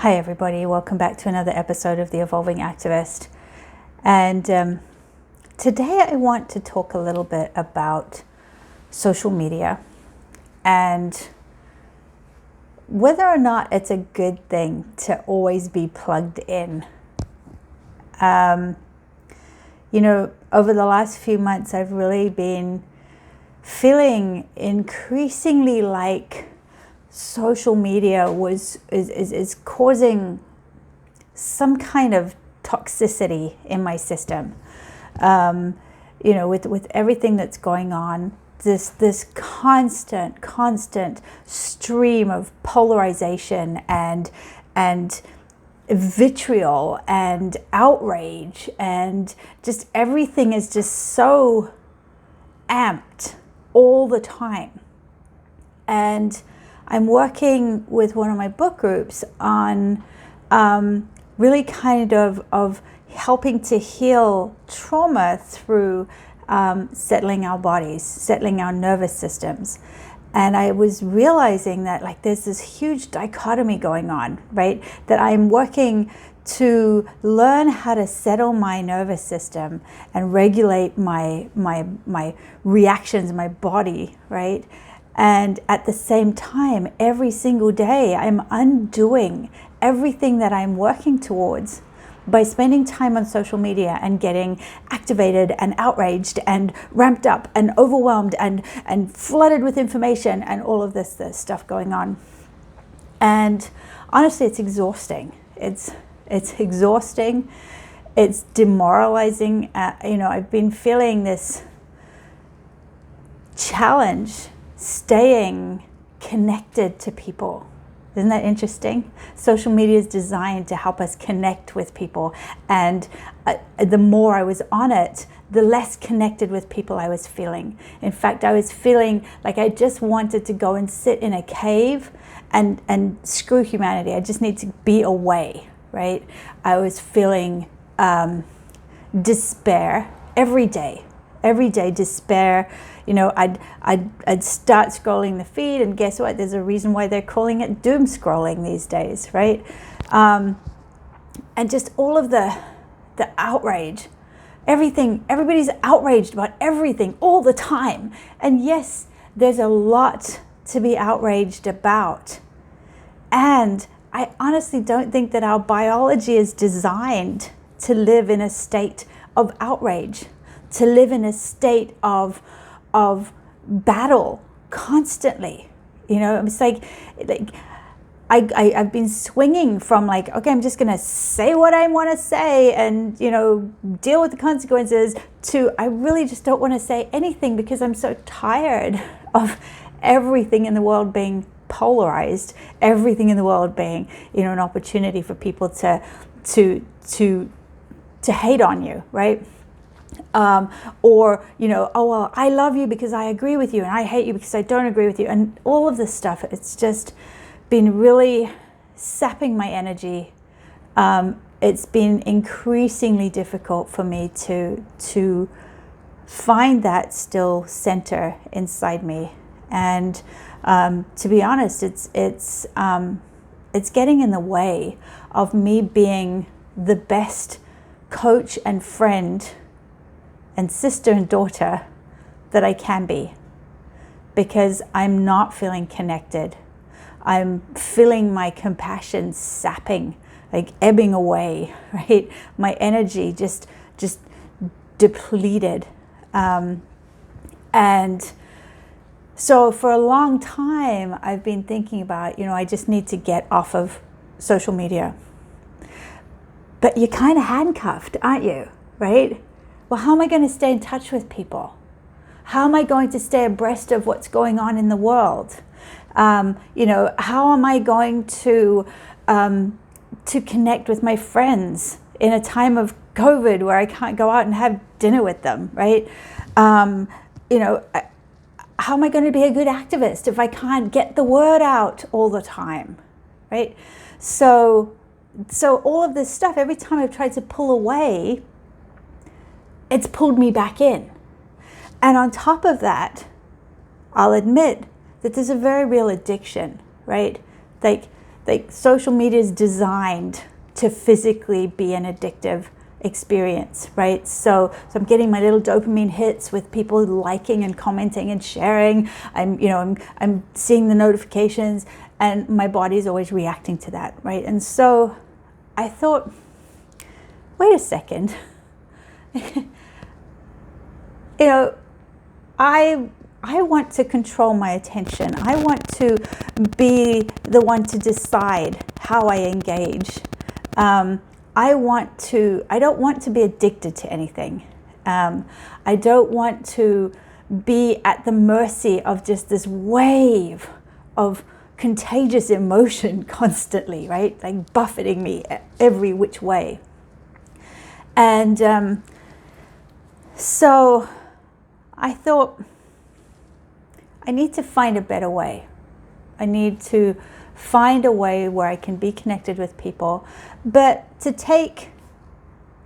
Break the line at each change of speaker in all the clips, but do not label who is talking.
Hi everybody, welcome back to another episode of The Evolving Activist. And today I want to talk a little bit about social media and whether or not it's a good thing to always be plugged in. Over the last few months I've really been feeling increasingly like social media is causing some kind of toxicity in my system. With everything that's going on, this constant stream of polarization and vitriol and outrage, and just everything is just so amped all the time. And I'm working with one of my book groups on really kind of helping to heal trauma through settling our bodies, settling our nervous systems. And I was realizing that there's this huge dichotomy going on, right? That I'm working to learn how to settle my nervous system and regulate my reactions, my body, right? And at the same time, every single day, I'm undoing everything that I'm working towards by spending time on social media and getting activated and outraged and ramped up and overwhelmed and flooded with information and all of this stuff going on. And honestly, it's exhausting. It's exhausting. It's demoralizing. I've been feeling this challenge staying connected to people. Isn't that interesting? Social media is designed to help us connect with people. And the more I was on it, the less connected with people I was feeling. In fact, I was feeling like I just wanted to go and sit in a cave and screw humanity. I just need to be away, right? I was feeling despair every day, despair. I'd start scrolling the feed, and guess what? There's a reason why they're calling it doom scrolling these days, right? And just all of the outrage, everybody's outraged about everything all the time. And yes, there's a lot to be outraged about. And I honestly don't think that our biology is designed to live in a state of outrage, to live in a state of battle constantly. It's like I've been swinging from okay, I'm just gonna say what I want to say and deal with the consequences, to I really just don't want to say anything because I'm so tired of everything in the world being polarized, everything in the world being an opportunity for people to hate on you, right? Oh, well, I love you because I agree with you, and I hate you because I don't agree with you, and all of this stuff. It's just been really sapping my energy. It's been increasingly difficult for me to find that still center inside me, and to be honest, it's getting in the way of me being the best coach and friend and sister and daughter that I can be, because I'm not feeling connected. I'm feeling my compassion sapping, ebbing away, right? My energy just depleted. And so for a long time, I've been thinking about, I just need to get off of social media. But you're kind of handcuffed, aren't you, right? Well, how am I going to stay in touch with people? How am I going to stay abreast of what's going on in the world? How am I going to connect with my friends in a time of COVID where I can't go out and have dinner with them, right? How am I going to be a good activist if I can't get the word out all the time, right? So all of this stuff, every time I've tried to pull away, it's pulled me back in. And on top of that, I'll admit that there's a very real addiction, right? like social media is designed to physically be an addictive experience, right? So I'm getting my little dopamine hits with people liking and commenting and sharing. I'm seeing the notifications, and my body is always reacting to that, right? And so I thought, wait a second, I want to control my attention. I want to be the one to decide how I engage. I don't want to be addicted to anything. I don't want to be at the mercy of just this wave of contagious emotion constantly, right? Like buffeting me every which way. And so I thought, I need to find a better way. I need to find a way where I can be connected with people, but to take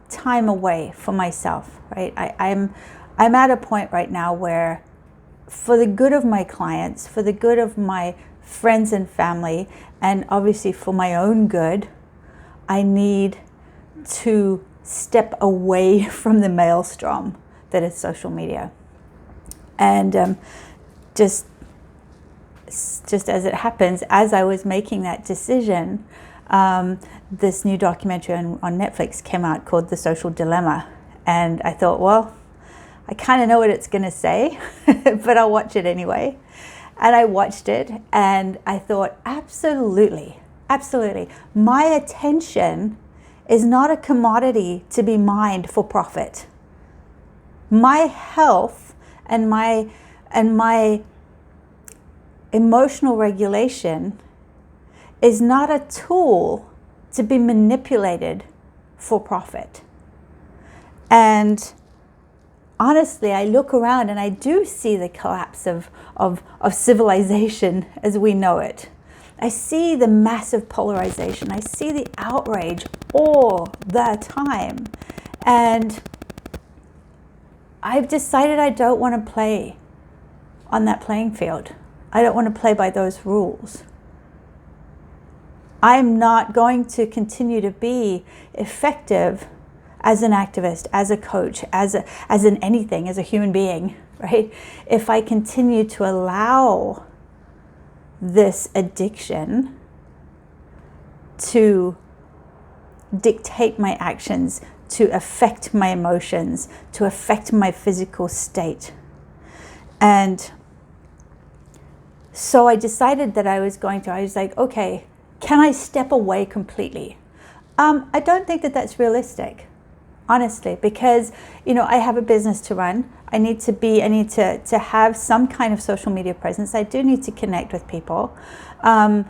time away for myself, right? I'm at a point right now where, for the good of my clients, for the good of my friends and family, and obviously for my own good, I need to step away from the maelstrom that is social media. And just as it happens, as I was making that decision, this new documentary on Netflix came out called The Social Dilemma. And I thought, well, I kind of know what it's going to say, but I'll watch it anyway. And I watched it, and I thought, absolutely, absolutely. My attention is not a commodity to be mined for profit. My health and my emotional regulation is not a tool to be manipulated for profit. And honestly, I look around and I do see the collapse of civilization as we know it. I see the massive polarization. I see the outrage all the time. And I've decided I don't want to play on that playing field. I don't want to play by those rules. I'm not going to continue to be effective as an activist, as a coach, as an anything, as a human being, right? If I continue to allow this addiction to dictate my actions, to affect my emotions, to affect my physical state. And so I decided that I was like, okay, can I step away completely? I don't think that that's realistic, honestly, because, I have a business to run. I need to have some kind of social media presence. I do need to connect with people. I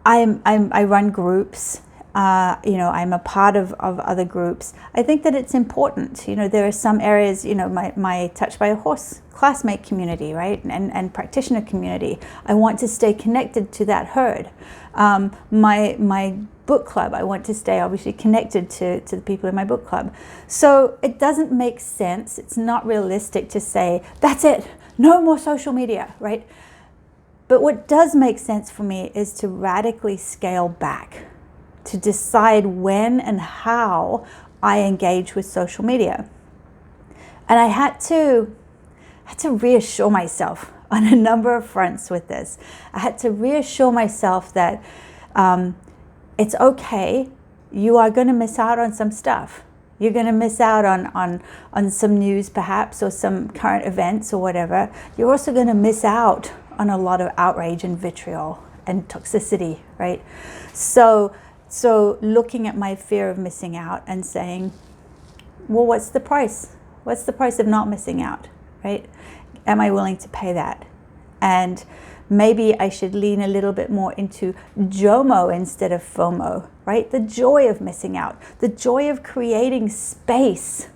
run groups. I'm a part of other groups. I think that it's important. There are some areas, my Touched by a Horse classmate community, right? And practitioner community. I want to stay connected to that herd. My book club, I want to stay obviously connected to the people in my book club. So it doesn't make sense. It's not realistic to say, that's it, no more social media, right? But what does make sense for me is to radically scale back, to decide when and how I engage with social media. And I had to reassure myself on a number of fronts with this. I had to reassure myself that it's okay. You are going to miss out on some stuff. You're going to miss out on some news perhaps, or some current events or whatever. You're also going to miss out on a lot of outrage and vitriol and toxicity, right? So looking at my fear of missing out and saying, well, what's the price? What's the price of not missing out, right? Am I willing to pay that? And maybe I should lean a little bit more into JOMO instead of FOMO, right? The joy of missing out, the joy of creating space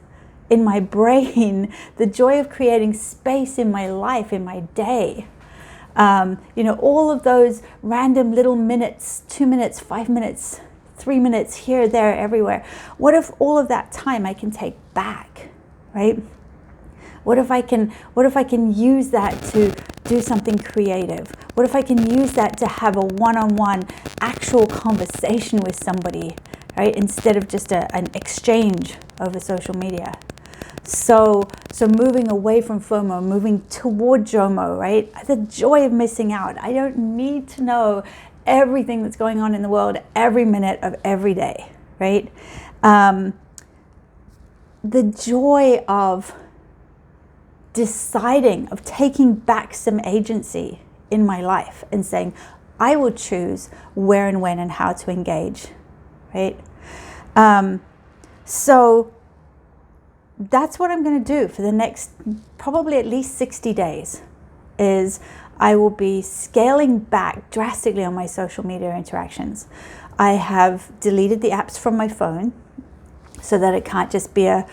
in my brain, the joy of creating space in my life, in my day. All of those random little minutes, 2 minutes, 5 minutes, 3 minutes here, there, everywhere. What if all of that time I can take back, right? What if I can use that do something creative? What if I can use that to have a one-on-one actual conversation with somebody, right? Instead of just an exchange over social media. So moving away from FOMO, moving toward JOMO, right? The joy of missing out. I don't need to know everything that's going on in the world every minute of every day, right? The joy of deciding, of taking back some agency in my life and saying, I will choose where and when and how to engage, right? So that's what I'm going to do for the next probably at least 60 days is I will be scaling back drastically on my social media interactions. I have deleted the apps from my phone so that it can't just be a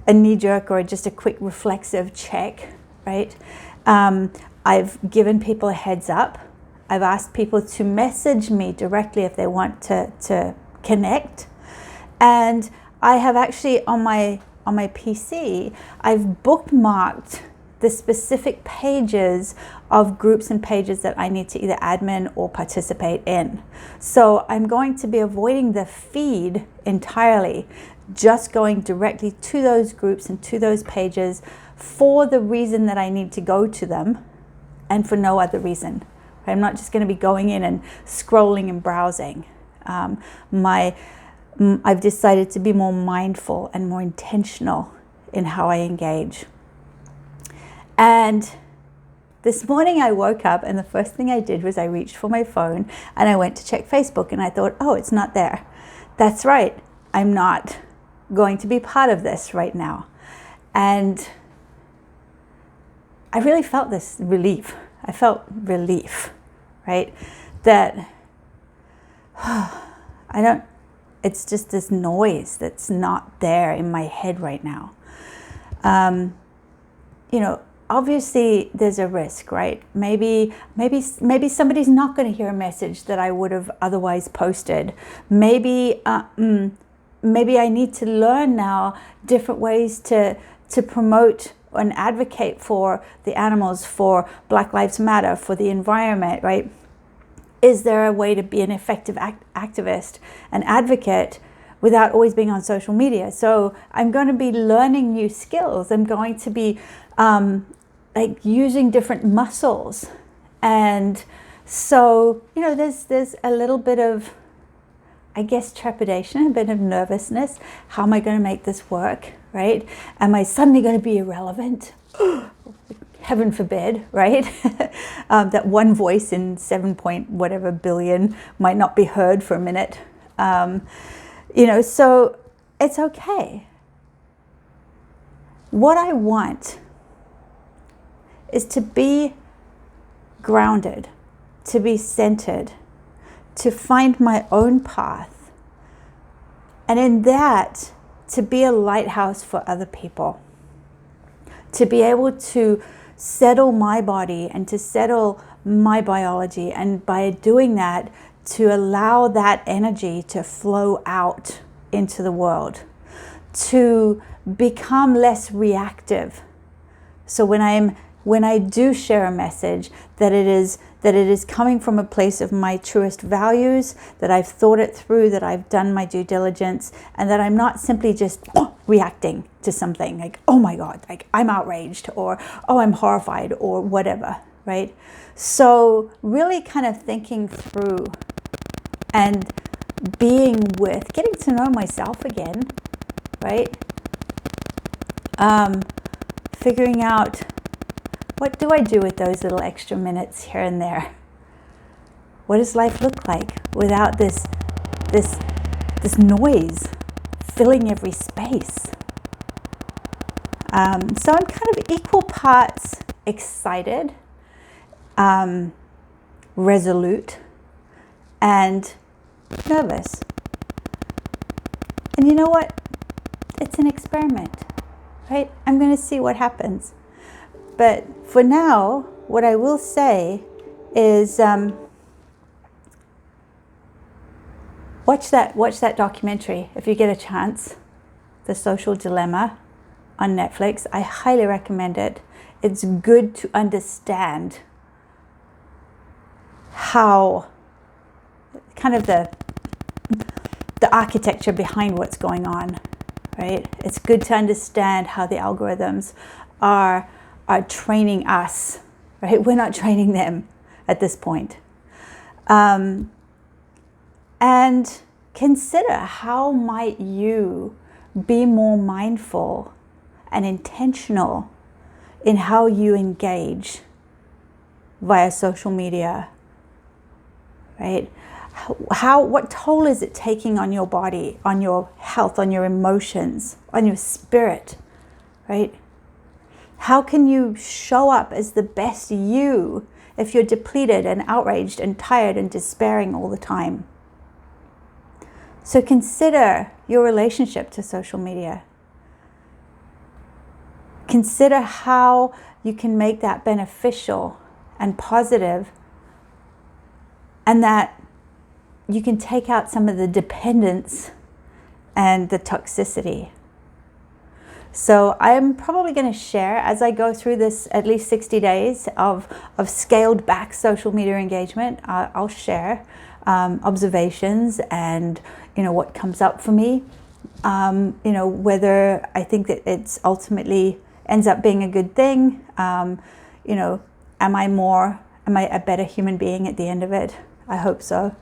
knee-jerk or just a quick reflexive check, right? I've given people a heads up. I've asked people to message me directly if they want to connect. And I have actually on my PC, I've bookmarked the specific pages of groups and pages that I need to either admin or participate in. So I'm going to be avoiding the feed entirely, just going directly to those groups and to those pages for the reason that I need to go to them and for no other reason. I'm not just going to be going in and scrolling and browsing. I've decided to be more mindful and more intentional in how I engage. And this morning I woke up and the first thing I did was I reached for my phone and I went to check Facebook and I thought, oh, it's not there. That's right. I'm not going to be part of this right now. And I really felt this relief. I felt relief, right? That it's just this noise that's not there in my head right now. Obviously there's a risk, right? Maybe somebody's not going to hear a message that I would have otherwise posted. Maybe I need to learn now different ways to promote and advocate for the animals, for Black Lives Matter, for the environment, right? Is there a way to be an effective activist, an advocate, without always being on social media? So I'm going to be learning new skills. I'm going to be using different muscles. And so, there's a little bit of, I guess, trepidation, a bit of nervousness. How am I going to make this work, right? Am I suddenly going to be irrelevant? Heaven forbid, right? That one voice in 7 point whatever billion might not be heard for a minute. So it's okay. What I want is to be grounded, to be centered, to find my own path, and in that, to be a lighthouse for other people, to be able to settle my body and to settle my biology, and by doing that, to allow that energy to flow out into the world, to become less reactive. So when I do share a message, that it is coming from a place of my truest values, that I've thought it through, that I've done my due diligence, and that I'm not simply just reacting to something like, oh my God, like I'm outraged, or oh, I'm horrified, or whatever, right? So really kind of thinking through and getting to know myself again, right? Figuring out, what do I do with those little extra minutes here and there? What does life look like without this noise filling every space? So I'm kind of equal parts excited, resolute, and nervous. And you know what? It's an experiment, right? I'm going to see what happens. But for now, what I will say is watch that documentary if you get a chance, The Social Dilemma on Netflix. I highly recommend it. it's good to understand how kind of the architecture behind what's going on, right? It's good to understand how the algorithms are training us, right? We're not training them at this point. And consider, how might you be more mindful and intentional in how you engage via social media, right? What toll is it taking on your body, on your health, on your emotions, on your spirit, right? How can you show up as the best you if you're depleted and outraged and tired and despairing all the time? So consider your relationship to social media. Consider how you can make that beneficial and positive, and that you can take out some of the dependence and the toxicity. So I'm probably going to share, as I go through this at least 60 days of scaled back social media engagement, I'll share observations and what comes up for me, whether I think that it's ultimately ends up being a good thing. Am I a better human being at the end of it? I hope so.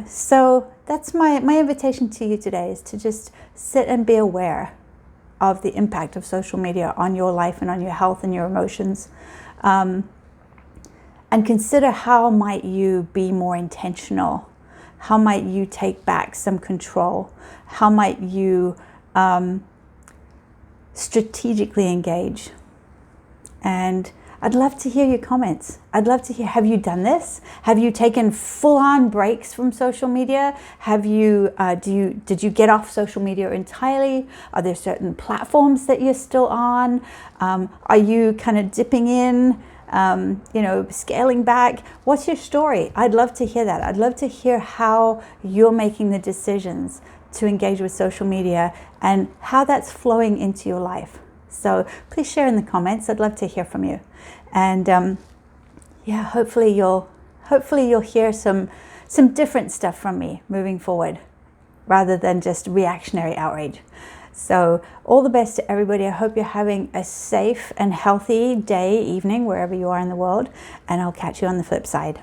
So that's my invitation to you today, is to just sit and be aware of the impact of social media on your life and on your health and your emotions. And consider, how might you be more intentional? How might you take back some control? How might you strategically engage? And I'd love to hear your comments. I'd love to hear, have you done this? Have you taken full-on breaks from social media? Have you, did you get off social media entirely? Are there certain platforms that you're still on? Are you kind of dipping in, scaling back? What's your story? I'd love to hear that. I'd love to hear how you're making the decisions to engage with social media and how that's flowing into your life. So please share in the comments. I'd love to hear from you. And hopefully you'll hear some different stuff from me moving forward, rather than just reactionary outrage. So all the best to everybody. I hope you're having a safe and healthy day, evening, wherever you are in the world, and I'll catch you on the flip side.